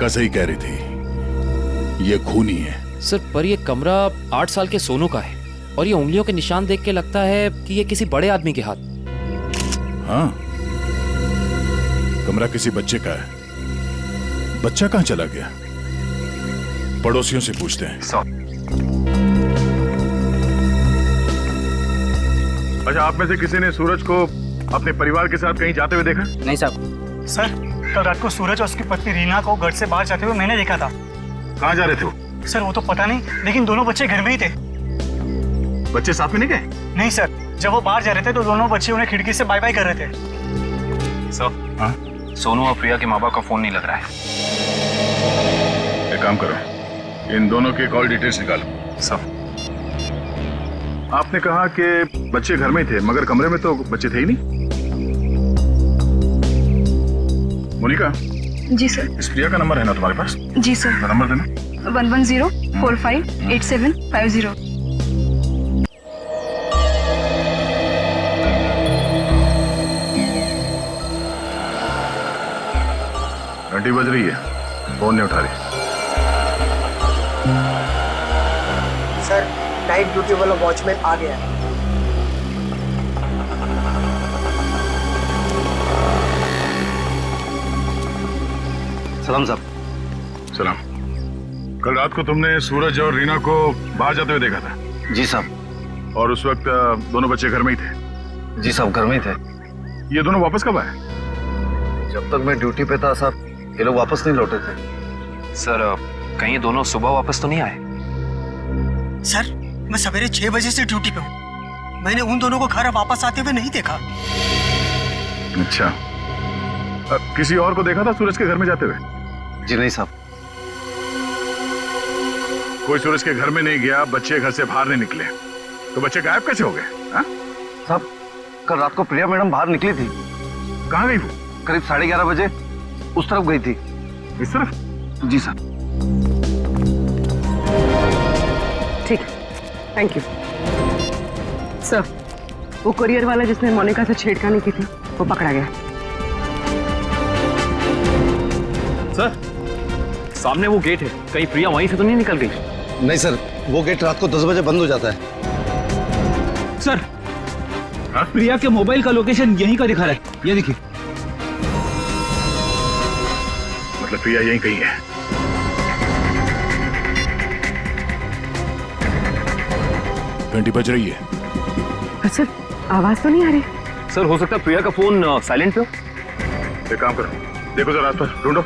मोनिका सही कह रही थी, ये खूनी है। सर पर ये कमरा 8 साल के सोनू का है और ये उंगलियों के निशान देख के लगता है कि ये किसी बड़े आदमी के हाथ। हाँ, कमरा किसी बच्चे का है। बच्चा कहाँ चला गया? पड़ोसियों से पूछते हैं। अच्छा, आप में से किसी ने सूरज को अपने परिवार के साथ कहीं जाते हुए देखा? नहीं साहब। सर, कल रात को सूरज और उसकी पत्नी रीना को घर से बाहर जाते हुए मैंने देखा था। कहाँ जा रहे थे वो? सर वो तो पता नहीं, लेकिन दोनों बच्चे घर में ही थे। बच्चे साथ में नहीं गए? नहीं सर, जब वो बाहर जा रहे थे तो दोनों बच्चे उन्हें खिड़की से बाय बाय कर रहे थे। सर, हाँ? सोनू और प्रिया के माँ बाप का फोन नहीं लग रहा है। एक काम करो, इन दोनों के कॉल डिटेल्स निकालो। सर, आपने कहा कि बच्चे घर में ही थे, मगर कमरे में तो बच्चे थे ही नहीं। मोनिका। जी सर। इस प्रिया का नंबर है ना तुम्हारे पास? जी सर। नंबर देना। 110458750। 20 बज रही है, फोन नहीं उठा रही। सर, नाइट ड्यूटी वाला वॉचमैन आ गया है। सलाम साहब। सलाम। कल रात को तुमने सूरज और रीना को बाहर जाते हुए देखा था? जी साहब। और उस वक्त दोनों बच्चे घर में ही थे? जी साहब, घर में ही थे। ये दोनों वापस कब आए? जब तक मैं ड्यूटी पे था साहब, ये लोग वापस नहीं लौटे थे। सर, कहीं ये दोनों सुबह वापस तो नहीं आए? सर, मैं सवेरे 6 बजे से ड्यूटी पे हूँ। मैंने उन दोनों को घर वापस आते हुए नहीं देखा। अच्छा, किसी और को देखा था सूरज के घर में जाते हुए? जी नहीं साहब। कोई सूरज के घर में नहीं गया, बच्चे घर से बाहर नहीं निकले, तो बच्चे गायब कैसे हो गए? साहब, कल रात को प्रिया मैडम बाहर निकली थी। कहाँ गई वो? करीब 11:30 बजे उस तरफ गई थी। इस तरफ? जी सर। ठीक है, थैंक यू सर। वो कुरियर वाला जिसने मोनिका से छेड़खानी की थी, वो पकड़ा गया। सर, सामने वो गेट है, कहीं प्रिया वहीं से तो नहीं निकल गई? नहीं सर, वो गेट रात को 10 बजे बंद हो जाता है। सर, प्रिया के मोबाइल का लोकेशन यहीं का दिखा रहा है, ये देखिए। मतलब प्रिया यहीं कहीं है? घंटी बज रही है। सर, आवाज तो नहीं आ रही। सर, हो सकता है प्रिया का फोन साइलेंट पे हो। एक काम करो, देखो जरा आसपास ढूंढो।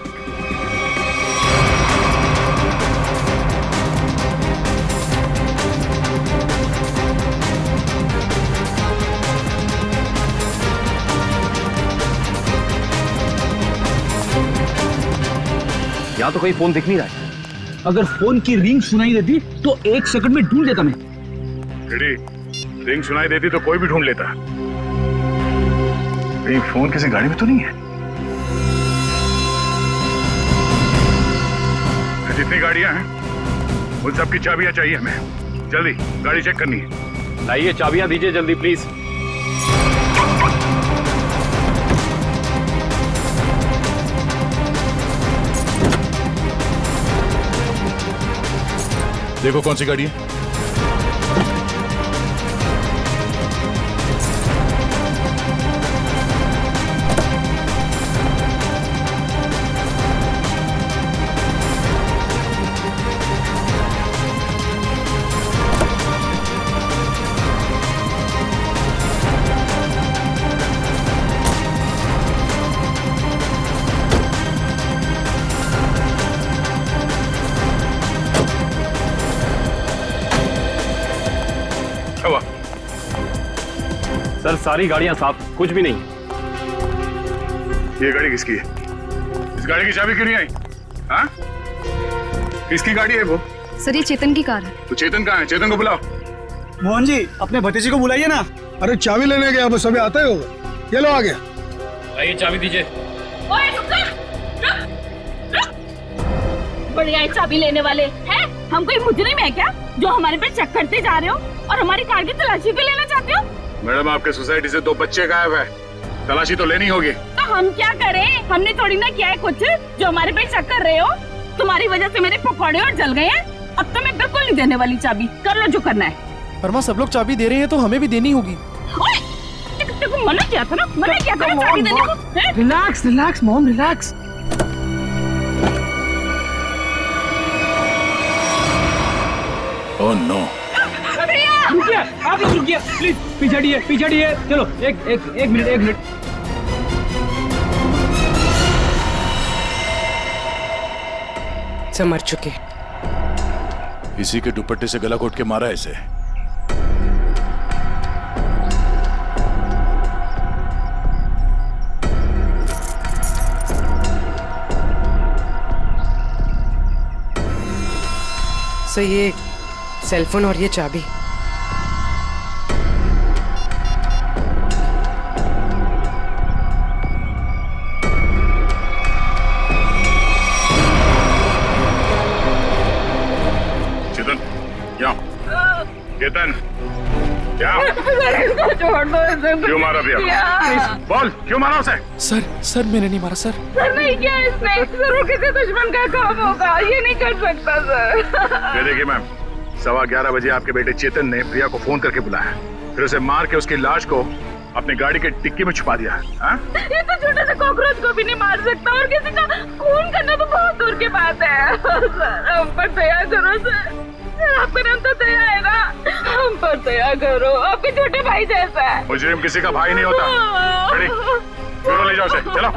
यहाँ तो कहीं फोन दिख नहीं रहा है। अगर फोन की रिंग सुनाई देती तो 1 सेकंड में ढूंढ लेता मैं। रिंग सुनाई देती तो कोई भी ढूंढ लेता। कहीं फोन किसी गाड़ी में तो नहीं है? जितनी गाड़ियां हैं उन सब की चाबियां चाहिए हमें। जल्दी गाड़ी चेक करनी है। लाइए, चाबियां दीजिए जल्दी प्लीज। देखो कौन सी गाड़ी है। सर, सारी गाड़ियां साफ, कुछ भी नहीं। ये गाड़ी किसकी है? इस गाड़ी की चाबी क्यों नहीं आई? हाँ? किसकी गाड़ी है वो? सर, ये चेतन की कार है। तो चेतन कहाँ है? चेतन को बुलाओ। मोहन जी, अपने भतीजे को बुलाइए ना। अरे चाबी लेने गया, बस अभी आता ही होगा। ये लो आ गया। लाइए, चाबी दीजिए। ओए, रुक। बढ़िया है, चाबी लेने वाले हैं। हम कोई मुजरिम है क्या जो हमारे पे चेक करते जा रहे हो और हमारी कार की तलाशी भी लेना चाहते हो? मैडम, आपके सोसाइटी से 2 बच्चे गायब है। तलाशी तो लेनी होगी। तो हम क्या करें? हमने थोड़ी ना किया है कुछ जो हमारे पे शक कर रहे हो। तुम्हारी वजह से मेरे पकौड़े और जल गए हैं। अब तो मैं बिल्कुल नहीं देने वाली चाबी। कर लो जो करना है। पर माँ सब लोग चाबी दे रहे हैं तो हमें भी देनी होगी। देखो मना किया था ना, मना किया था ना चाबी देने को। Relax relax mom relax. Oh no. रुकिए, आप लोग रुकिए प्लीज। पीछे हटिए। चलो एक मिनट। सब मर चुके। इसी के दुपट्टे से गला घोट के मारा इसे। सर ये सेलफोन और ये चाबी। चेतन, यहाँ। चेतन, यहाँ। छोड़ दो इसे। क्यों मारा भैया? बोल, क्यों मारा उसे? सर मैंने नहीं मारा सर। सर नहीं किया इसने। जरूर किसी दुश्मन का काम होगा। ये नहीं कर सकता सर। ये देखिए मैम, 11:15 बजे आपके बेटे चेतन ने प्रिया को फोन करके बुलाया, फिर उसे मार के उसकी लाश को अपनी गाड़ी के डिक्की में छुपा दिया। ये तो छोटे से कॉकरोच को भी नहीं मार सकता और किसी का खून करना तो बहुत दूर की बात है। सर हम पर दया करो सर। आपका नाम तो दया है ना, हम पर दया करो। आपके छोटे भाई जैसा है। मुजरिम किसी का भाई नहीं होता। रेडी? चलो ले जाओ उसे। चलो।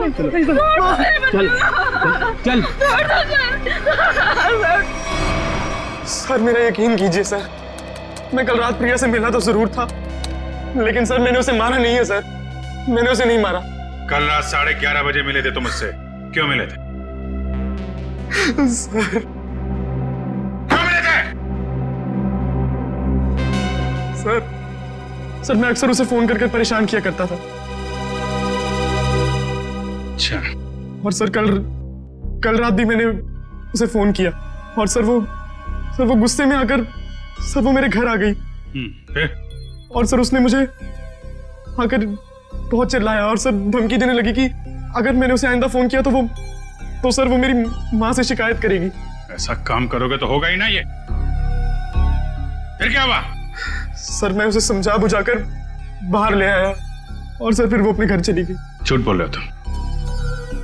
चल। सर मेरा यकीन कीजिए सर, मैं कल रात प्रिया से मिला तो जरूर था, लेकिन सर मैंने उसे मारा नहीं है सर। मैंने उसे नहीं मारा। कल रात 11:30 बजे मिले थे तुम मुझसे। क्यों मिले थे? सर क्यों मिले थे? सर मैं अक्सर उसे फोन करके परेशान किया करता था। अच्छा। और सर कल रात भी मैंने उसे फोन किया और सर वो गुस्से में आकर सर वो मेरे घर आ गई। फिर? और सर उसने मुझे आकर बहुत चिल्लाया और सर धमकी देने लगी कि अगर मैंने उसे आइंदा फोन किया तो सर वो मेरी माँ से शिकायत करेगी। ऐसा काम करोगे तो होगा ही ना ये। फिर क्या हुआ? सर मैं उसे समझा बुझाकर बाहर ले आया और सर फिर वो अपने घर चली गई। झूठ बोल रहे हो तुम।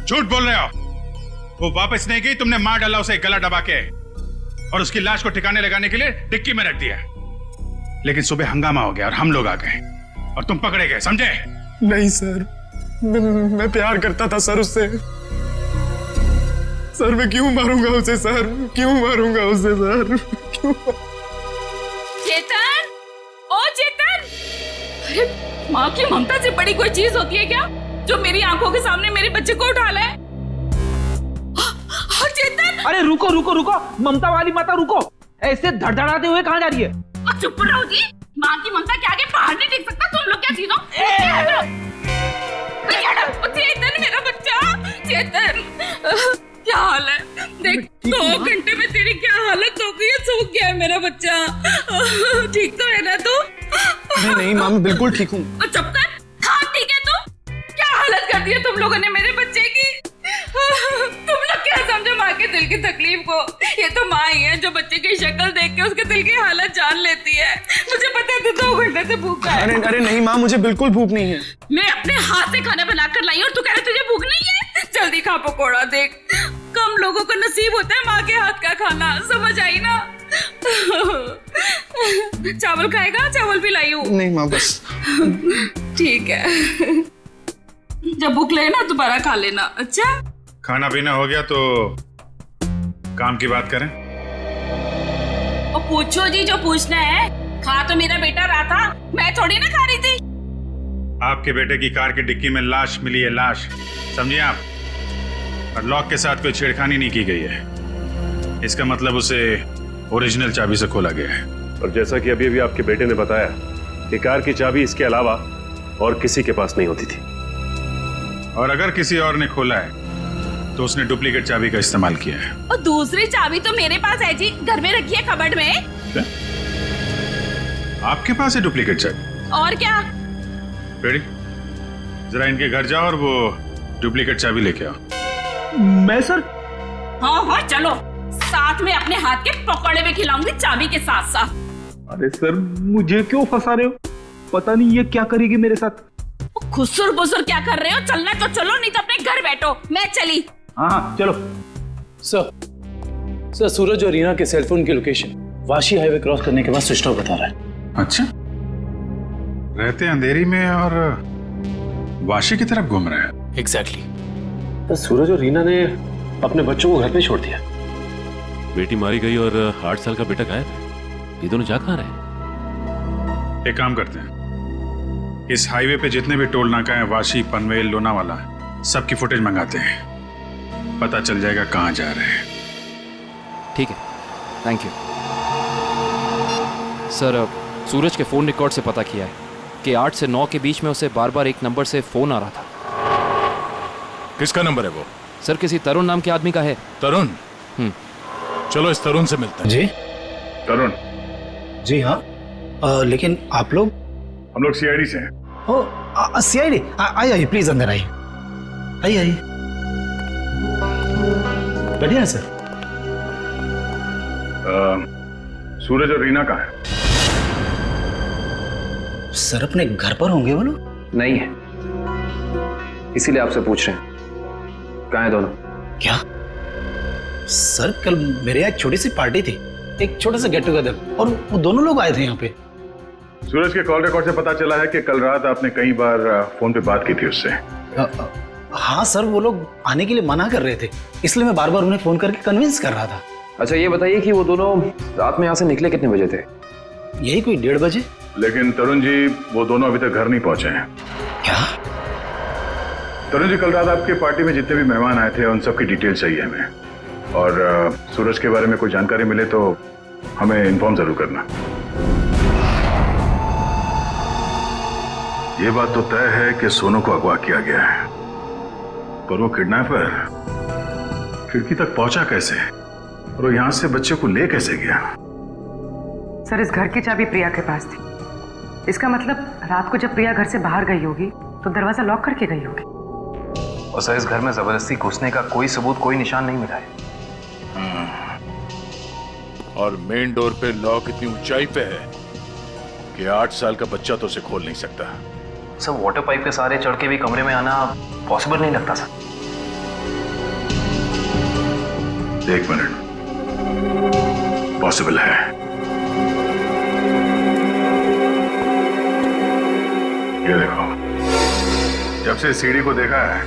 झूठ बोल रहे हो। वो वापस नहीं गई, तुमने मार डाला उसे गला दबा के और उसकी लाश को ठिकाने लगाने के लिए डिक्की में रख दिया। लेकिन सुबह हंगामा हो गया और हम लोग आ गए और तुम पकड़े गए, समझे? नहीं सर, मैं प्यार करता था सर उससे। सर मैं क्यों मारूंगा उसे सर? क्यों मारूंगा उसे सर? क्यों? चेतन, ओ चेतन! अरे माँ की ममता से बड़ी कोई चीज होती है क्या जो मेरी आंखों के सामने मेरे बच्चे को उठा ले? चेतन! अरे रुको ममता वाली माता रुको। ऐसे धड़धड़ाते हुए कहाँ जा रही है? चुप रहो जी। माँ की ममता के आगे पहाड़ नहीं टिक सकता। तुम लोग क्या चीजों? चेतन मेरा बच्चा, चेतन क्या हाल है? देख 2 घंटे में तेरी क्या हालत हो गई है। सूख गया है मेरा बच्चा। ठीक तो है ना तू? नहीं माँ बिल्कुल ठीक हूँ। चुप कर। हाँ ठीक है तू। क्या हालत कर दी है तुम लोगों ने मेरे बच्चे की। तुम लोग क्या समझो माँ के दिल की तकलीफ को? ये तो माँ ही है जो बच्चे की शक्ल देख के उसके दिल की हालत जान लेती है। मुझे पता है तू 2 घंटे से भूखा है। अरे नहीं माँ, मुझे बिल्कुल भूख नहीं है। मैं अपने हाथ से खाना बनाकर लाई और तू कह रहा तुझे भूख नहीं है? जल्दी खा पकोड़ा। देख कम लोगों को नसीब होता है माँ के हाथ का खाना, समझ आई ना? चावल खाएगा? चावल भी लाई हूँ। नहीं माँ बस। ठीक है, जब भूख लगे ना दोबारा खा लेना। अच्छा खाना पीना हो गया तो काम की बात करें। और पूछो जी जो पूछना है। खा तो मेरा बेटा रहा था, मैं थोड़ी ना खा रही थी। आपके बेटे की कार की डिक्की में लाश मिली है, लाश, समझिए आप। और लॉक के साथ कोई छेड़खानी नहीं की गई है। इसका मतलब उसे ओरिजिनल चाबी से खोला गया है। और जैसा कि अभी आपके बेटे ने बताया कि कार की चाबी इसके अलावा और किसी के पास नहीं होती थी। और अगर किसी और ने खोला है तो उसने डुप्लीकेट चाबी का इस्तेमाल किया है। और दूसरी चाबी तो मेरे पास है जी, घर में रखी है कबर्ड में। क्या? आपके पास है डुप्लीकेट चाबी? और क्या? रेडी? जरा इनके घर जाओ और वो डुप्लीकेट चाबी लेके आओ। मैं सर? हाँ हाँ चलो, साथ में अपने हाथ के पकौड़े भी खिलाऊंगी चाबी के साथ साथ। अरे सर, मुझे क्यों फंसा रहे हो? पता नहीं ये क्या करेगी मेरे साथ। खुसुर बुसुर क्या कर रहे हो? चलना तो चलो, नहीं तो अपने घर बैठो। मैं चली। हाँ चलो। सर सूरज और रीना के सेलफोन की लोकेशन वाशी हाईवे क्रॉस करने के बाद स्विच ऑफ बता रहा है। अच्छा, रहते अंधेरी में और वाशी की तरफ घूम रहे हैं। एग्जैक्टली। तो सूरज और रीना ने अपने बच्चों को घर पे छोड़ दिया। बेटी मारी गई और 8 साल का बेटा गायब है। ये दोनों जा कहाँ रहे? एक काम करते हैं, इस हाईवे पे जितने भी टोल नाका हैं, वाशी, पनवेल, लोनावाला, सबकी फुटेज मंगाते हैं। पता चल जाएगा कहाँ जा रहे हैं। ठीक है, थैंक यू सर। सूरज के फ़ोन रिकॉर्ड से पता किया है कि 8 से 9 के बीच में उसे बार बार एक नंबर से फ़ोन आ रहा था। किसका नंबर है वो? सर किसी तरुण नाम के आदमी का है। तरुण? चलो इस तरुण से मिलते हैं। जी तरुण? जी हाँ। लेकिन आप लोग? हम लोग सीआईडी से हैं। ओ सीआईडी? आइए प्लीज अंदर आइए। आइए। बढ़िया है सर। सूरज और रीना कहाँ है? सर अपने घर पर होंगे वो लोग? नहीं है, इसीलिए आपसे पूछ रहे हैं। कहाँ हैं दोनों? क्या सर, कल मेरे यहाँ एक छोटी सी पार्टी थी, एक छोटा सा गेट टुगेदर, और वो दोनों लोग आए थे यहाँ पे। सूरज के कॉल रिकॉर्ड से पता चला है कि कल रात आपने कई बार फोन पे बात की थी उससे। हाँ सर, वो लोग आने के लिए मना कर रहे थे, इसलिए मैं बार बार उन्हें फोन करके कन्विंस कर रहा था। अच्छा ये बताइए कि वो दोनों रात में यहाँ से निकले कितने बजे थे? यही कोई 1:30 बजे। लेकिन तरुण जी, वो दोनों अभी तक घर नहीं पहुंचे हैं। क्या? तरुण जी, कल रात आपके पार्टी में जितने भी मेहमान आए थे उन सबकी डिटेल चाहिए हमें, और सूरज के बारे में कोई जानकारी मिले तो हमें इन्फॉर्म जरूर करना। ये बात तो तय है कि सोनू को अगवा किया गया है, पर वो किडनैपर खिड़की तक पहुंचा कैसे, और वो यहां से बच्चे को ले कैसे गया? सर इस घर की चाबी प्रिया के पास थी। इसका मतलब रात को जब प्रिया घर से बाहर गई होगी तो दरवाजा लॉक करके गई होगी। और सर इस घर में जबरदस्ती घुसने का कोई सबूत, कोई निशान नहीं मिला है। और मेन डोर पे लॉक इतनी ऊंचाई पे है कि 8 साल का बच्चा तो उसे खोल नहीं सकता। सर वाटर पाइप के सहारे चढ़ के भी कमरे में आना पॉसिबल नहीं लगता सर। 1 मिनट, पॉसिबल है। ये देखो, जब से सीढ़ी को देखा है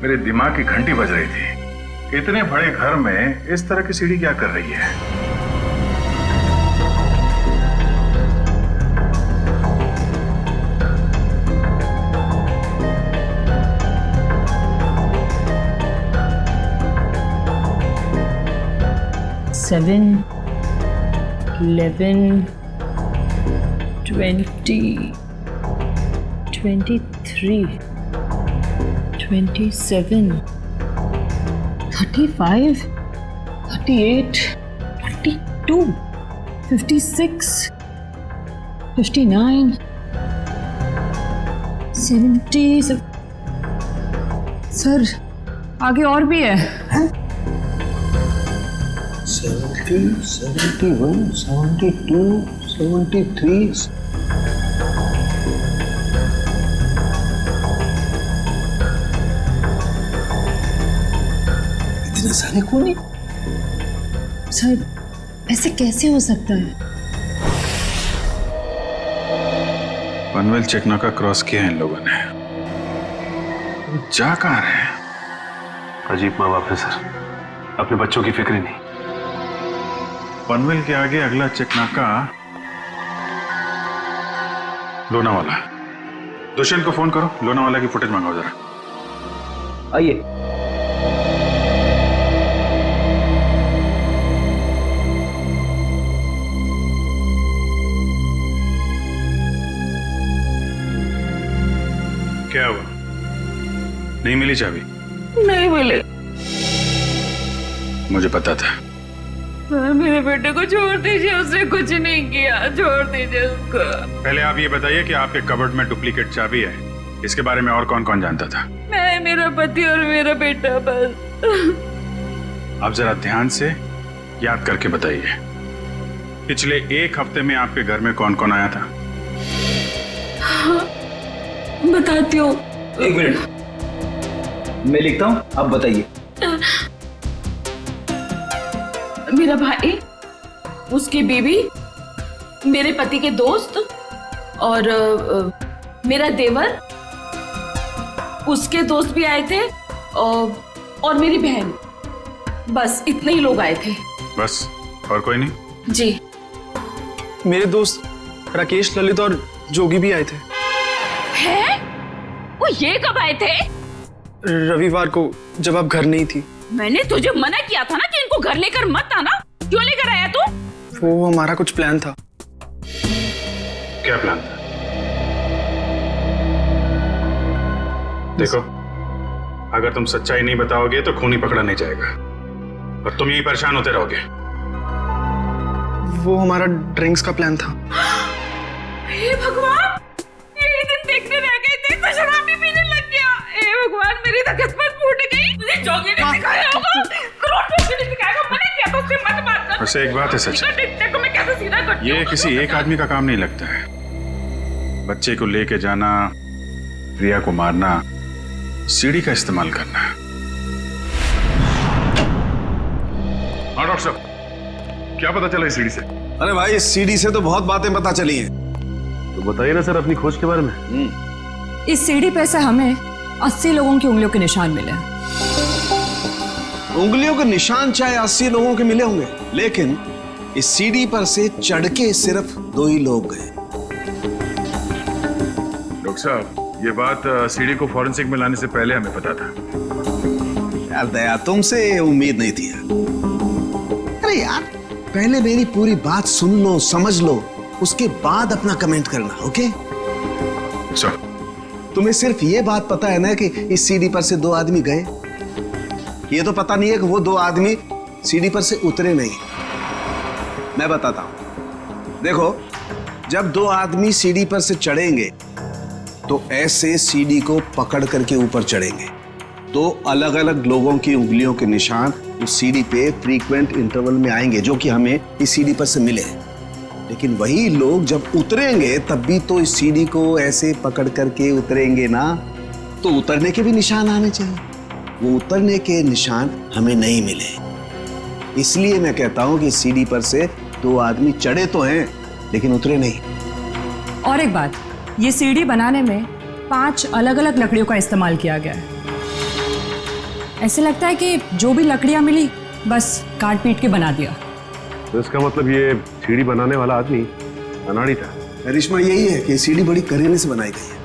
मेरे दिमाग की घंटी बज रही थी। इतने बड़े घर में इस तरह की सीढ़ी क्या कर रही है? सेवन 11 20 23 27 35 38 42 56 59 70। सर आगे और भी है। 70, 71, 72, 73। इतने सारे कौन है? सर ऐसे कैसे हो सकता है? पनवेल चेकनाका क्रॉस किया है इन लोगों ने। जा कहाँ रहे हैं? अजीब माँ बाप है सर, अपने बच्चों की फिक्र नहीं। पनवेल के आगे अगला चेकनाका लोनावाला। दुष्यंत को फोन करो, लोनावाला की फुटेज मंगाओ जरा। आइए। क्या हुआ? नहीं मिली चाबी? नहीं मिले। मुझे पता था। सर मेरे बेटे को छोड़ दीजिए, उसने कुछ नहीं किया, छोड़ दीजिए उसको। पहले आप ये बताइए कि आपके कबर्ड में डुप्लीकेट चाबी है, इसके बारे में और कौन कौन जानता था? मैं, मेरा पति और मेरा बेटा बस। आप जरा ध्यान से याद करके बताइए, पिछले एक हफ्ते में आपके घर में कौन कौन आया था? हाँ, बताती हूँ। एक मिनट, मैं लिखता हूँ, आप बताइए। मेरा भाई, उसकी बीवी, मेरे पति के दोस्त और मेरा देवर, उसके दोस्त भी आए थे और मेरी बहन। बस इतने ही लोग आए थे। बस, और कोई नहीं? जी। मेरे दोस्त राकेश, ललित और जोगी भी आए थे। हैं? वो ये कब आए थे? रविवार को, जब आप घर नहीं थी। मैंने तुझे मना किया था ना कि इनको घर लेकर मत आना। क्यों लेकर आया तू? वो हमारा कुछ प्लान था। क्या प्लान था? देखो, अगर तुम सच्चाई नहीं बताओगे तो खूनी पकड़ा नहीं जाएगा और तुम यही परेशान होते रहोगे। वो हमारा ड्रिंक्स का प्लान था। हे भगवान, यही दिन देखने रह गए थे तो शराब भी पीने लग गया। हे भगवान, मेरी तो किस्मत फूट गई। मुझे जोगी ने सिखाया होगा, करोड़पति ने सिखाया होगा। मैंने क्या तो उससे मत बात कर। वैसे एक बात है सच, देखो मैं कैसे सीधा करती हूँ। ये किसी एक आदमी का काम नहीं लगता है। बच्चे को लेके जाना, प्रिया को मारना, सीढ़ी का इस्तेमाल करना। हाँ डॉक्टर साहब, क्या पता चला इस सीढ़ी से? अरे भाई, इस सीढ़ी से तो बहुत बातें पता चली हैं। तो बताइए ना सर अपनी खोज के बारे में। इस सीढ़ी पे से हमें 80 लोगों की उंगलियों के निशान मिले हैं। उंगलियों के निशान चाहे 80 लोगों के मिले होंगे, लेकिन इस सीढ़ी पर से चढ़ के सिर्फ 2 ही लोग गए। डॉक्टर साहब, ये बात सीढ़ी को फॉरेंसिक में लाने से पहले हमें पता था। यार दया, तुमसे उम्मीद नहीं थी। अरे यार, पहले मेरी पूरी बात सुन लो, समझ लो, उसके बाद अपना कमेंट करना, ओके? तुम्हें सिर्फ ये बात पता है ना कि इस सीढ़ी पर से 2 आदमी गए। ये तो पता नहीं है कि वो 2 आदमी सीढ़ी पर से उतरे नहीं। मैं बताता हूं, देखो, जब 2 आदमी सीढ़ी पर से चढ़ेंगे तो ऐसे सीढ़ी को पकड़ करके ऊपर चढ़ेंगे। 2 अलग अलग लोगों की उंगलियों के निशान उस सीढ़ी पे फ्रीक्वेंट इंटरवल में आएंगे, जो कि हमें इस सीढ़ी पर से मिले। लेकिन वही लोग जब उतरेंगे तब भी तो इस सीढ़ी को ऐसे पकड़ करके उतरेंगे ना, तो उतरने के भी निशान आने चाहिए। वो उतरने के निशान हमें नहीं मिले। इसलिए मैं कहता हूं कि सीढ़ी पर से 2 आदमी चढ़े तो हैं, लेकिन उतरे नहीं। और एक बात, ये सीढ़ी बनाने में 5 अलग अलग लकड़ियों का इस्तेमाल किया गया है। ऐसे लगता है कि जो भी लकड़ियां मिली बस काट पीट के बना दिया। तो इसका मतलब ये सीढ़ी बनाने वाला आदमी अनाड़ी था। करिश्मा यही है कि सीढ़ी बड़ी करीने से बनाई गई है।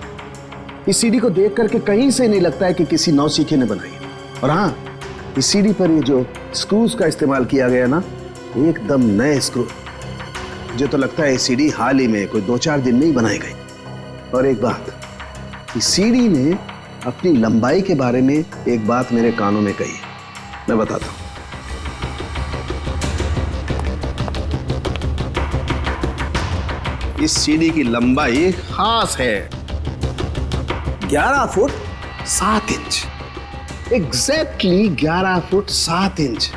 इस सीढ़ी को देख करके कहीं से नहीं लगता है कि किसी नौसिखे ने बनाई है। और हाँ, इस सीढ़ी पर ये जो स्क्रूज का इस्तेमाल किया गया ना, एकदम नए स्क्रू। मुझे तो लगता है ये सीढ़ी हाल ही में कोई 2-4 दिन में ही बनाई गई। और एक बात, इस सीढ़ी ने अपनी लंबाई के बारे में एक बात मेरे कानों में कही है, मैं बताता हूं। इस सीढ़ी की लंबाई खास है 11 foot 7 inch. Exactly 11 foot 7 inch.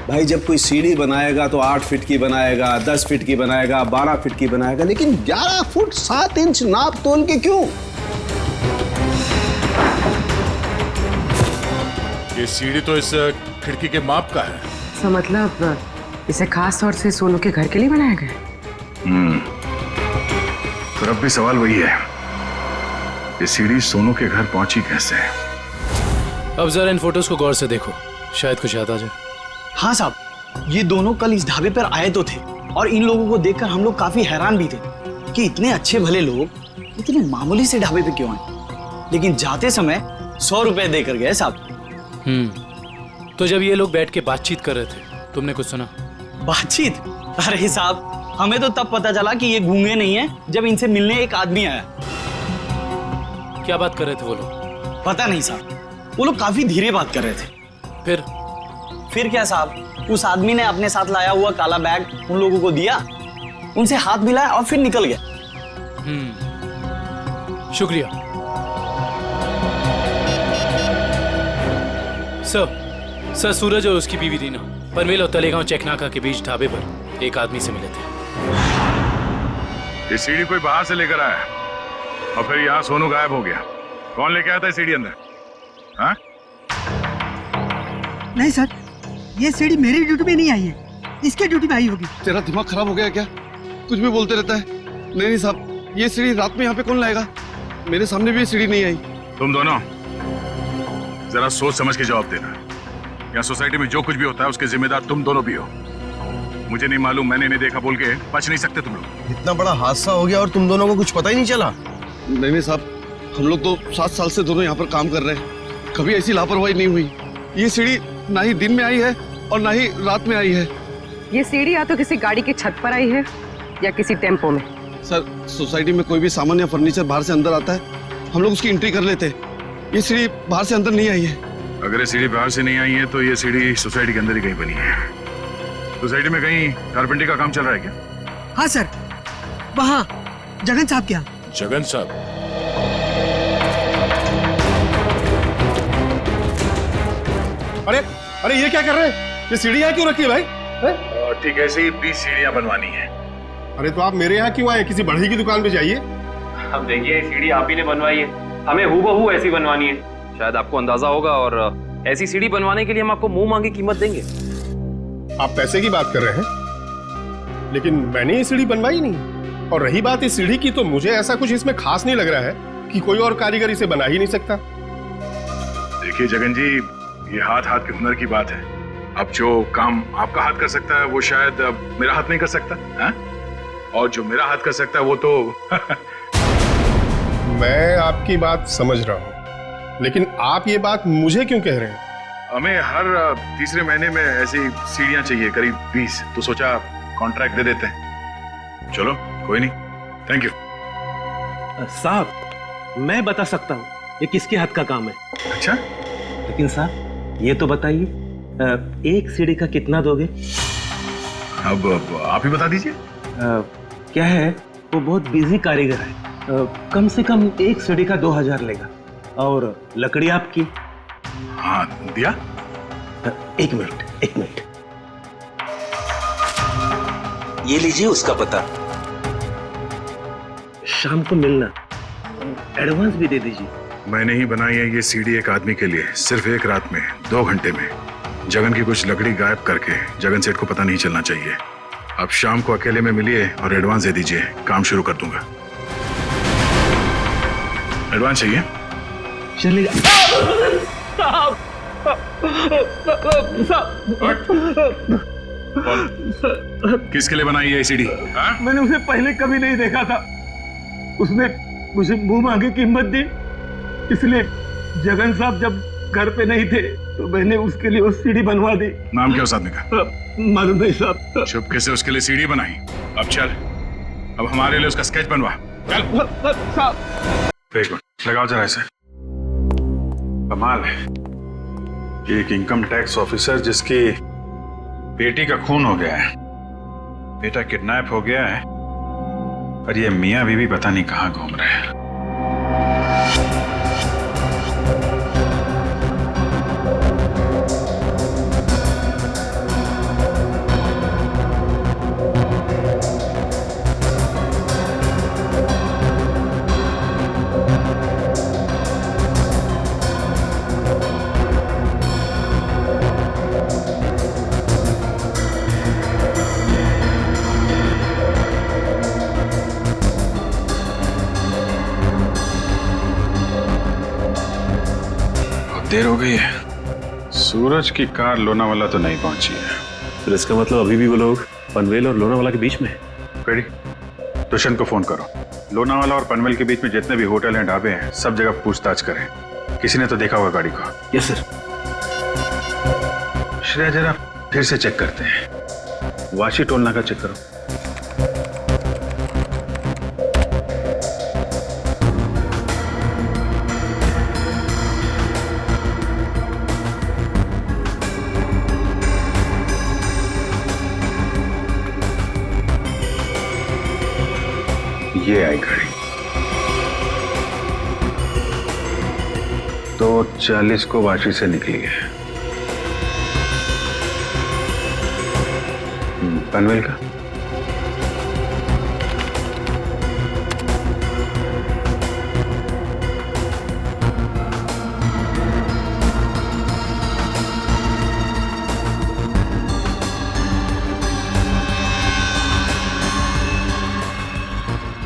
भाई, जब कोई सीढ़ी बनाएगा तो 8 फीट की बनाएगा, 10 फीट की बनाएगा, 12 फीट की बनाएगा, लेकिन 11 फुट 7 इंच नाप तोल के क्यों? ये सीढ़ी तो इस खिड़की के माप का है। तो मतलब इसे खास तौर से सोनू के घर के लिए बनाया गया? तो अब भी सवाल वही है, ये सीढ़ी सोनू के घर पहुंची कैसे? अब जरा इन फोटोज को गौर से देखो, शायद कुछ याद आ जाए। हाँ साहब, ये दोनों कल इस ढाबे पर आए तो थे और इन लोगों को देखकर हम लोग काफी हैरान भी थे कि इतने अच्छे भले लोग इतने मामूली से ढाबे पे क्यों आए। लेकिन जाते समय 100 रुपए देकर गए साहब। तो जब ये लोग बैठ के बातचीत कर रहे थे, तुमने कुछ सुना? बातचीत? अरे साहब, हमें तो तब पता चला कि ये गूंगे नहीं है जब इनसे मिलने एक आदमी आया। क्या बात कर रहे थे वो लोग? पता नहीं साहब, वो लोग काफी धीरे बात कर रहे थे। फिर क्या साहब, उस आदमी ने अपने साथ लाया हुआ काला बैग उन लोगों को दिया, उनसे हाथ मिलाया और फिर निकल गया। शुक्रिया। सर सूरज और उसकी बीवी रीना पनवेल और तलेगांव चेकनाका के बीच ढाबे पर एक आदमी से मिले थे। ये सीढ़ी कोई बाहर से लेकर आया और फिर यहाँ सोनू गायब हो गया। कौन लेके आया था सीढ़ी अंदर? हाँ? नहीं सर, ये सीढ़ी मेरी ड्यूटी में नहीं आई है, इसके ड्यूटी में आई होगी। तेरा दिमाग खराब हो गया क्या? कुछ भी बोलते रहता है। नहीं साहब, ये सीढ़ी रात में यहाँ पे कौन लाएगा? मेरे सामने भी ये सीढ़ी नहीं आई। तुम दोनों जरा सोच समझ के जवाब देना। यहाँ सोसाइटी में जो कुछ भी होता है उसके जिम्मेदार तुम दोनों भी हो। मुझे नहीं मालूम, मैंने नहीं देखा बोल के बच नहीं सकते तुम लोग। इतना बड़ा हादसा हो गया और तुम दोनों को कुछ पता ही नहीं चला? नहीं साहब, हम लोग तो 7 साल से दोनों यहाँ पर काम कर रहे हैं, कभी ऐसी लापरवाही नहीं हुई। ये सीढ़ी ना ही दिन में आई है और ना ही रात में आई है। ये सीढ़ी या तो किसी गाड़ी की छत पर आई है या किसी टेम्पो में। सर, सोसाइटी में कोई भी सामान या फर्नीचर बाहर से अंदर आता है, हम लोग उसकी एंट्री कर लेते हैं। ये सीढ़ी बाहर से अंदर नहीं आई है। अगर ये सीढ़ी बाहर से नहीं आई है तो ये सीढ़ी सोसाइटी के अंदर ही कहीं बनी है। सोसाइटी में कहीं कारपेंटरी का काम चल रहा है क्या? हाँ सर, वहाँ जगन साहब क्या? जगन साहब? अरे ये क्या कर रहे हैं? ये सीढ़ी यहाँ क्यों रखी है भाई? ठीक है, ऐसे ही 20 सीढ़ियाँ बनवानी है। अरे तो आप मेरे यहाँ क्यों आए? किसी बढ़ई की दुकान पे जाइए। अब देखिए, सीढ़ी आप ही ने बनवाई है, हमें हूबहू ऐसी बनवानी है। शायद आपको अंदाजा होगा, और ऐसी सीढ़ी बनवाने के लिए हम आपको मुंह मांगी कीमत देंगे। आप पैसे की बात कर रहे हैं, लेकिन मैंने ये सीढ़ी बनवाई नहीं। और रही बात इस सीढ़ी की, तो मुझे ऐसा कुछ इसमें खास नहीं लग रहा है कि कोई और कारीगर इसे बना ही नहीं सकता। देखिए जगन जी, ये हाथ हाथ के हुनर की बात है। अब जो काम आपका हाथ कर सकता है वो शायद मेरा हाथ नहीं कर सकता है? और जो मेरा हाथ कर सकता है वो तो मैं आपकी बात समझ रहा हूँ, लेकिन आप ये बात मुझे क्यों कह रहे हैं? हमें हर तीसरे महीने में ऐसी सीढ़ियां चाहिए, करीब 20, तो सोचा कॉन्ट्रैक्ट दे देते हैं। चलो कोई नहीं, थैंक यू। साहब, मैं बता सकता हूँ ये किसके हाथ का काम है। अच्छा? लेकिन साहब ये तो बताइए, एक सीढ़ी का कितना दोगे? अब आप ही बता दीजिए। क्या है, वो बहुत बिजी कारीगर है, कम से कम एक सीढ़ी का 2000 लेगा। और लकड़ी आपकी? हाँ, दिया। एक मिनट, ये लीजिए उसका पता। शाम को मिलना, एडवांस भी दे दीजिए। मैंने ही बनाई है ये सीढ़ी एक आदमी के लिए, सिर्फ एक रात में, 2 घंटे में। जगन की कुछ लकड़ी गायब करके जगन सेठ को पता नहीं चलना चाहिए। अब शाम को अकेले में मिलिए और एडवांस दे दीजिए, काम शुरू कर दूंगा। एडवांस चाहिए? चलेगा। किसके लिए बनाई है सीढ़ी? मैंने उसे पहले कभी नहीं देखा था, उसने मुझे मुंह मांगी कीमत दी, इसलिए जगन साहब जब घर पे नहीं थे तो मैंने उसके लिए वो सीढ़ी बनवा दी। नाम क्या उस आदमी का? मालूम नहीं साहब। चुपके से उसके लिए सीढ़ी बनाई। अब चल, अब हमारे लिए उसका स्केच बनवा। चल साहब। एक मिनट लगाओ जरा इसे। कमाल है, एक इनकम टैक्स ऑफिसर जिसकी बेटी का खून हो गया है, बेटा किडनैप हो गया है, और ये मियां बीवी पता नहीं कहां घूम रहे हैं। देर हो गई है, सूरज की कार लोनावाला तो नहीं पहुंची है। तो इसका मतलब अभी भी वो लोग पनवेल और लोनावाला के बीच में है। कड़ी, दुष्यंत को फोन करो। लोनावाला और पनवेल के बीच में जितने भी होटल हैं, ढाबे हैं, सब जगह पूछताछ करें। किसी ने तो देखा होगा गाड़ी को। Yes sir. श्रेया, जरा फिर से चेक करते हैं। वाशी टोल नाका चेक करो। ये आई गाड़ी 2:40 को वाशी से निकली है। पनवेल का?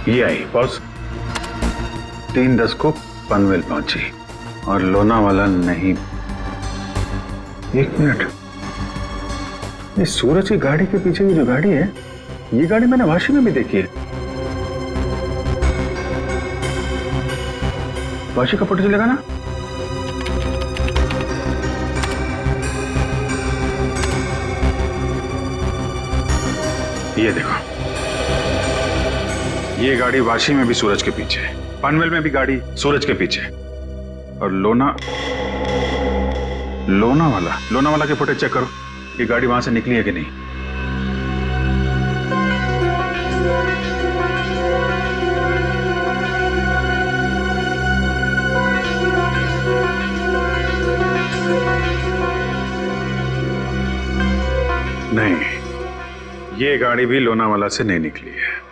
ये आई बॉस, 3:10 को पनवेल पहुंची और लोनावाला नहीं। 1 मिनट, ये सूरज की गाड़ी के पीछे की जो गाड़ी है, ये गाड़ी मैंने वाशी में भी देखी है। वाशी का फोटो चलेगा ना? ये देखो, ये गाड़ी वाशी में भी सूरज के पीछे है, पनवेल में भी गाड़ी सूरज के पीछे है, और लोनावाला के फुटेज चेक करो, ये गाड़ी वहां से निकली है कि नहीं। नहीं, ये गाड़ी भी लोनावाला से नहीं निकली है।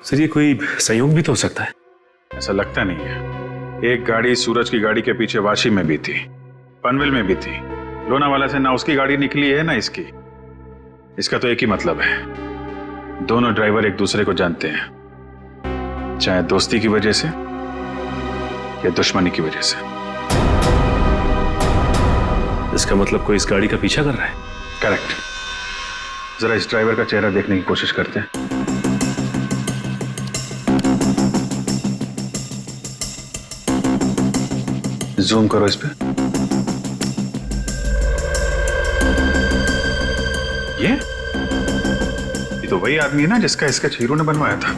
सर, ये कोई संयोग भी तो हो सकता है। ऐसा लगता नहीं है। एक गाड़ी सूरज की गाड़ी के पीछे वाशी में भी थी, पनवेल में भी थी। लोनावाला से ना उसकी गाड़ी निकली है ना इसकी। इसका तो एक ही मतलब है, दोनों ड्राइवर एक दूसरे को जानते हैं, चाहे दोस्ती की वजह से या दुश्मनी की वजह से। इसका मतलब कोई इस गाड़ी का पीछा कर रहा है। करेक्ट। जरा इस ड्राइवर का चेहरा देखने की कोशिश करते हैं। जूम करो इस पे। ये तो वही आदमी है ना जिसका स्केच हीरो ने बनवाया था।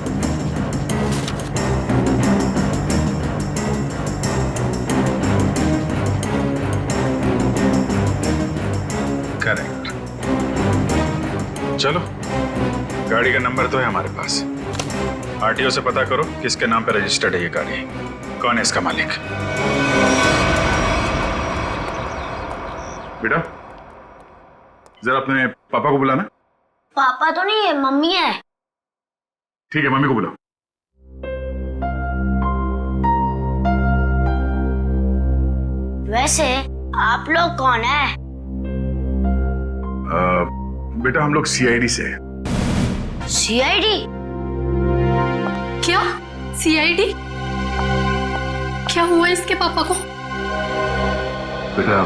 करेक्ट। चलो, गाड़ी का नंबर तो है हमारे पास। आरटीओ से पता करो किसके नाम पे रजिस्टर्ड है ये गाड़ी, कौन है इसका मालिक। बेटा, जरा अपने पापा को बुलाना। पापा तो नहीं है, मम्मी है। ठीक है, मम्मी को बुलाओ। वैसे आप लोग कौन है? बेटा, हम लोग सीआईडी से हैं। सीआईडी? क्या? सीआईडी? क्या हुआ इसके पापा को? बेटा,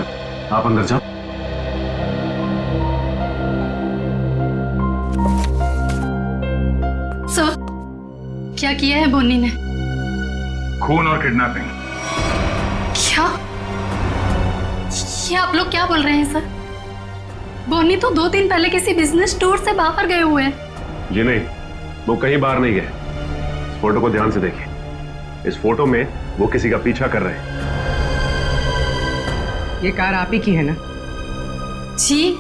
आप अंदर जाओ। सर, क्या किया है बोनी ने? खून और किडनैपिंग। क्या? ये आप लोग क्या बोल रहे हैं सर? बोनी तो 2 दिन पहले किसी बिजनेस टूर से बाहर गए हुए हैं। जी नहीं, वो कहीं बाहर नहीं गए। इस फोटो को ध्यान से देखिए। इस फोटो में वो किसी का पीछा कर रहे हैं। ये कार आप ही की है ना? जी,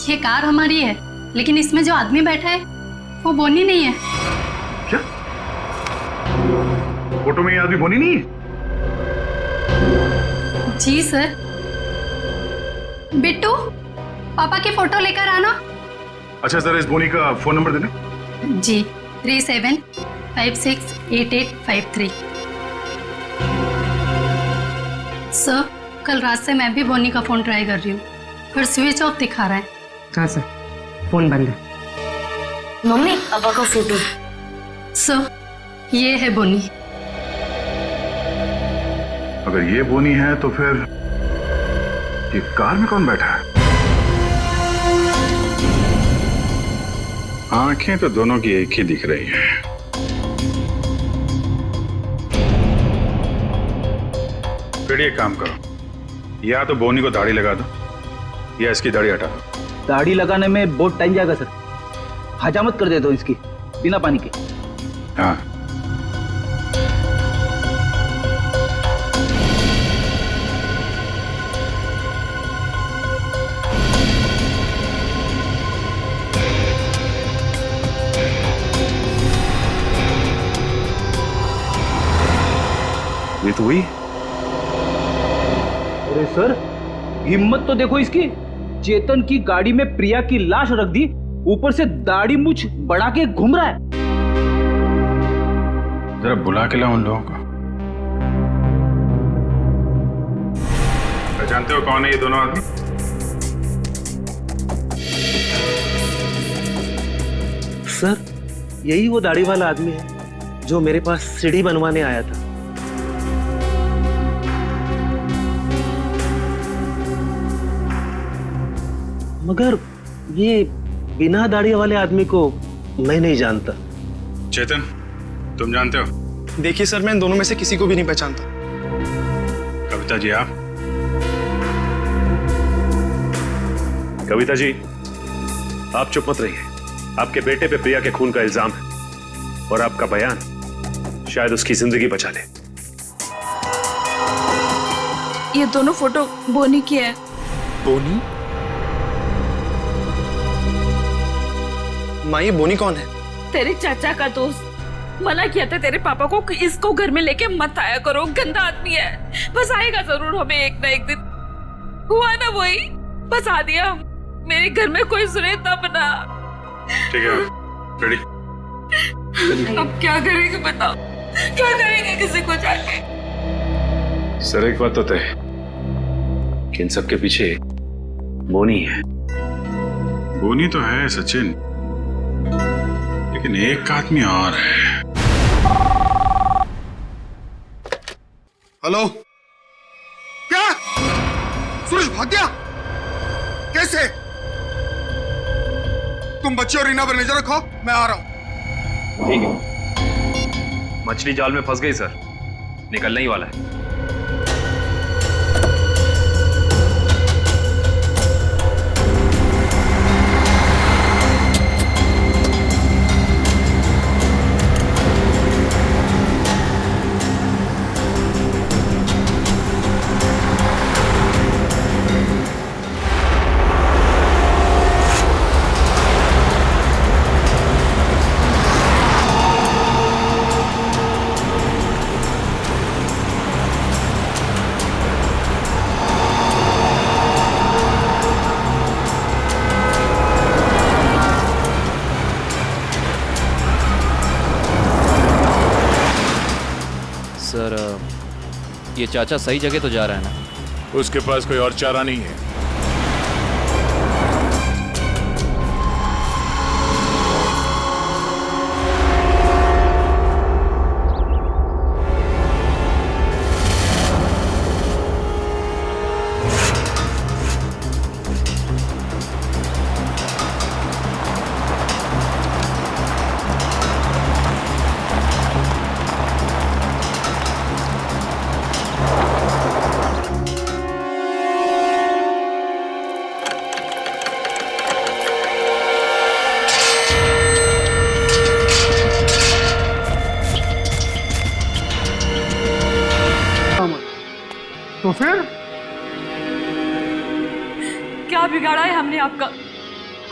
ये कार हमारी है, लेकिन इसमें जो आदमी बैठा है वो बोनी नहीं है। क्या? फोटो में ये आदमी बोनी नहीं है? जी सर। बिट्टू, पापा की फोटो लेकर आना। अच्छा, जरा इस बोनी का फोन नंबर देना। जी, 37568853। सर, कल रात से मैं भी बोनी का फोन ट्राई कर रही हूँ, पर स्विच ऑफ दिखा रहा है। हाँ सर, फोन बंद है। मम्मी, पापा का फोटो। सर, ये है बोनी। अगर ये बोनी है तो फिर ये कार में कौन बैठा है? आंखें तो दोनों की एक ही दिख रही हैं। फिर एक काम करो, या तो बोनी को दाढ़ी लगा दो या इसकी दाढ़ी हटा दो। दाढ़ी लगाने में बहुत टाइम जाएगा सर, हजामत कर देता हूँ इसकी बिना पानी के। हाँ, ये तो वही। अरे सर, हिम्मत तो देखो इसकी। चेतन की गाड़ी में प्रिया की लाश रख दी ऊपर से दाढ़ी मूछ बढ़ा के घूम रहा है। जरा बुला के लाओ उन लोगों को। जानते हो कौन है ये दोनों आदमी? सर, यही वो दाढ़ी वाला आदमी है जो मेरे पास सीढ़ी बनवाने आया था। मगर ये बिना दाढ़ी वाले आदमी को मैं नहीं जानता। चेतन, तुम जानते हो? देखिए सर, मैं इन दोनों में से किसी को भी नहीं पहचानता। कविता जी आप? कविता जी, आप चुप मत रहिए। आपके बेटे पे प्रिया के खून का इल्जाम है और आपका बयान शायद उसकी जिंदगी बचा ले। ये दोनों फोटो बोनी की है। बोनी? माँ, ये बोनी कौन है? तेरे चाचा का दोस्त। मना किया था तेरे पापा को कि इसको घर में लेके मत आया करो, गंदा आदमी है। बस आएगा जरूर हमें एक ना एक दिन। हुआ ना वही, बस आ दिया। मेरे घर में कोई सुने तब ना। ठीक है, रेडी? अब क्या करेंगे बताओ, क्या करेंगे किसी को जाके? सर, एक बात तो तय है कि इन सबके पीछे बोनी है। बोनी तो है सचिन, लेकिन एक आदमी और है। हेलो, क्या सूरज भाग गया? कैसे? तुम बच्चे और रीना पर नजर रखो, मैं आ रहा हूं। ठीक है। मछली जाल में फंस गई सर, निकलने ही वाला है। सर, ये चाचा सही जगह तो जा रहा है ना? उसके पास कोई और चारा नहीं है। तो फिर क्या बिगाड़ा है हमने आपका?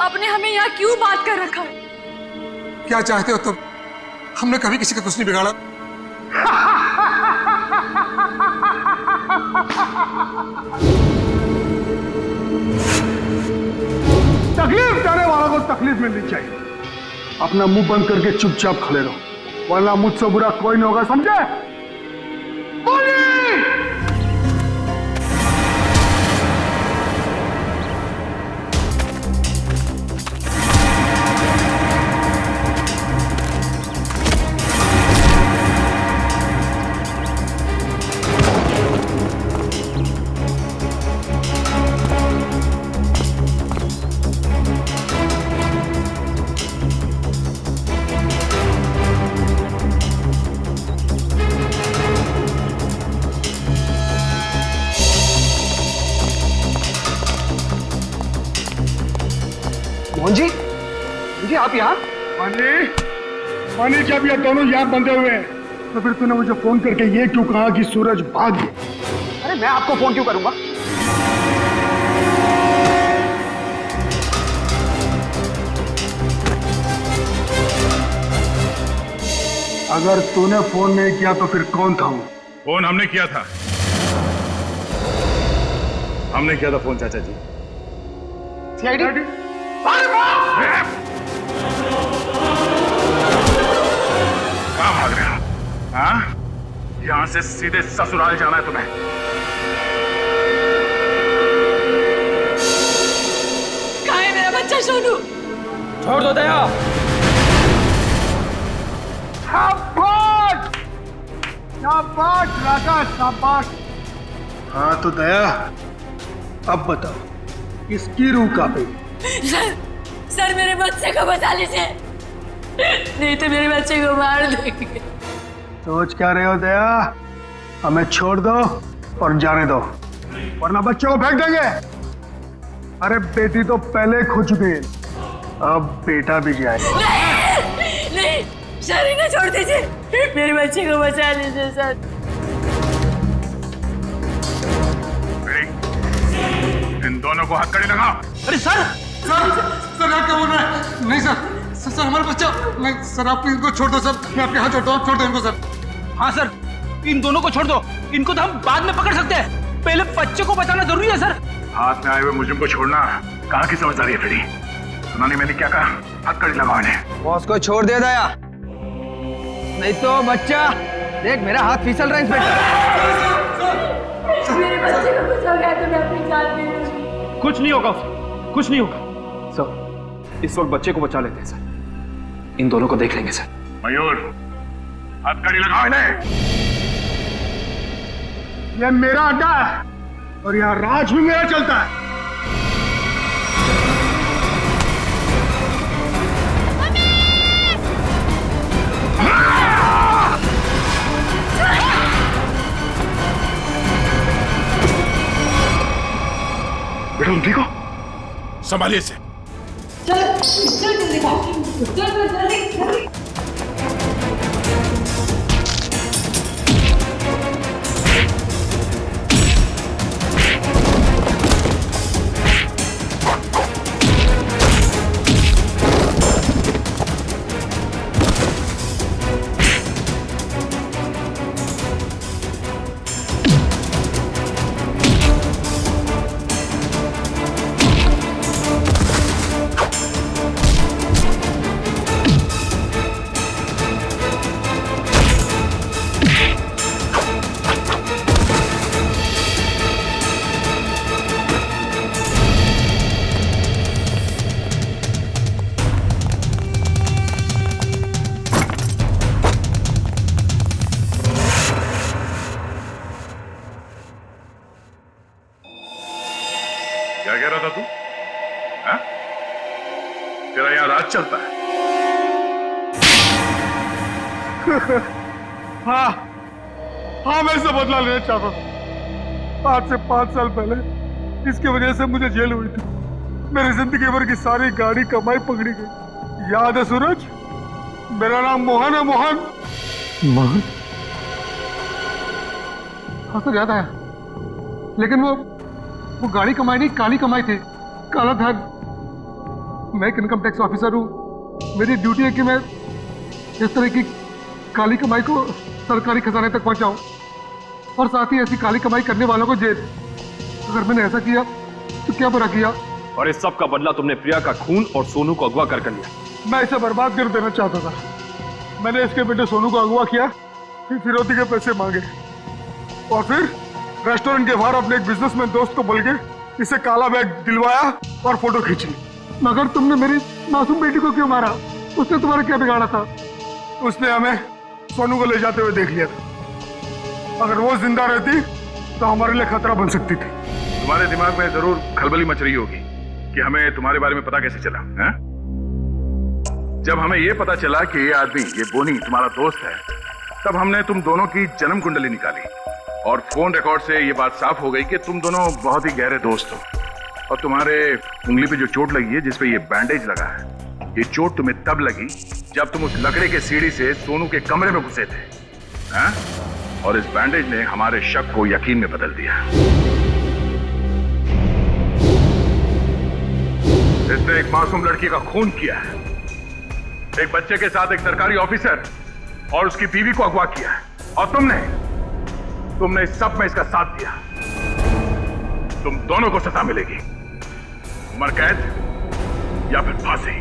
आपने हमें यहाँ क्यों बात कर रखा है? क्या चाहते हो तुम? हमने कभी किसी का कुछ नहीं बिगाड़ा। तकलीफ देने वालों को तकलीफ मिलनी चाहिए। अपना मुंह बंद करके चुपचाप खड़े रहो, वरना मुझसे बुरा कोई नहीं होगा, समझे? बोलिए! मोहन जी, जी आप यहाँ? मानी, जब ये दोनों यहाँ बंधे हुए हैं तो फिर तूने मुझे फोन करके ये क्यों कहा कि सूरज भाग गया? अरे मैं आपको फोन क्यों करूंगा? अगर तूने फोन नहीं किया तो फिर कौन था वो? फोन हमने किया था। हमने किया था फोन चाचा जी। सीआईडी? से सीधे ससुराल जाना है तुम्हें। कहाँ है मेरा बच्चा सोनू? छोड़ दो दया। शाबाश शाबाश राजा शाबाश। हाँ तो दया, अब बताओ इसकी रूह कहाँ पे? सर मेरे बच्चे को बचा लीजिए, नहीं तो मेरे बच्चे को मार देंगे। सोच क्या रहे हो दया? हमें छोड़ दो और जाने दो, वरना बच्चों को फेंक देंगे। अरे बेटी तो पहले खो चुकी है, अब बेटा भी जाए। नहीं सर, इन्हें छोड़ दीजिए, मेरे बच्चे को बचा लीजिए सर। इन दोनों को हथकड़ी लगाओ। अरे सर सर आप क्या बोल रहे हैं? नहीं सर हमारा बच्चा। नहीं सर, आप इनको छोड़ दो सर, मैं आपके हाथ जोड़ता हूँ, छोड़ दो इनको सर। हाँ सर, इन दोनों को छोड़ दो, इनको तो हम बाद में पकड़ सकते हैं, पहले बच्चे को बचाना जरूरी है सर। हाथ में आए हुए मुझे को छोड़ना कहाँ की समझदारी है फ्रेडी? सुना नहीं मैंने क्या कहा? हथकड़ी लगाओ इन्हें। बॉस को छोड़ दे दया, नहीं तो बच्चा देख मेरा हाथ फिसल रहा है इंस्पेक्टर। मेरे बच्चे को बचाओगे तो मैं अपनी जान दे दूंगी। कुछ नहीं होगा उसे, कुछ नहीं होगा सर। इस वक्त बच्चे को बचा लेते हैं सर, इन दोनों को देख लेंगे सर। मयूर, हथकड़ी लगाओ इन्हें। ये मेरा अड्डा है और यहाँ राज भी मेरा चलता है। बेटा तुम ठीक हो? संभालिए इसे। चल जल्दी जल्दी। क्या कह रहा था तू? हाँ? तेरा यहाँ राज चलता है? हाँ मैं इससे बदला लेना चाहता था। आज से 5 साल पहले इसकी वजह से मुझे जेल हुई थी। मेरी जिंदगी भर की सारी गाड़ी कमाई पकड़ी गई। याद है सूरज? मेरा नाम मोहन है। मोहन मोहन? हाँ सर याद आया, लेकिन वो गाड़ी कमाई नहीं, काली कमाई थी। काला धन। मैं एक इनकम टैक्स ऑफिसर हूँ। मेरी ड्यूटी है कि मैं इस तरह की काली कमाई को सरकारी खजाने तक पहुंचाऊं और साथ ही ऐसी काली कमाई करने वालों को जेल। अगर मैंने ऐसा किया तो क्या बुरा किया? और इस सब का बदला तुमने प्रिया का खून और सोनू को अगवा कर लिया। मैं इसे बर्बाद कर देना चाहता था। मैंने इसके बेटे सोनू को अगवा किया, फिर फिरौती के पैसे मांगे और फिर रेस्टोरेंट के बाहर अपने एक बिजनेसमैन दोस्त को बोल के इसे काला बैग दिलवाया और फोटो खींची। मगर तुमने मेरी मासूम बेटी को क्यों मारा? उसने तुम्हारा क्या बिगाड़ा था? उसने हमें सोनू को ले जाते हुए देख लिया था। अगर वो जिंदा रहती तो हमारे लिए खतरा बन सकती थी। तुम्हारे दिमाग में जरूर खलबली मच रही होगी कि हमें तुम्हारे बारे में पता कैसे चला है? जब हमें ये पता चला कि ये आदमी, ये बोनी तुम्हारा दोस्त है, तब हमने तुम दोनों की जन्म कुंडली निकाली और फोन रिकॉर्ड से ये बात साफ हो गई कि तुम दोनों बहुत ही गहरे दोस्त हो। और तुम्हारे उंगली पे जो चोट लगी है, जिसपे ये बैंडेज लगा है, ये चोट तुम्हें तब लगी जब तुम उस लकड़े के सीढ़ी से सोनू के कमरे में घुसे थे, हैं? और इस बैंडेज ने हमारे शक को यकीन में बदल दिया। इसने एक मासूम लड़की का खून किया है, एक बच्चे के साथ एक सरकारी ऑफिसर और उसकी बीवी को अगवा किया है, और तुमने इस सब में इसका साथ दिया। तुम दोनों को सजा मिलेगी, उम्र कैद या फिर फांसी।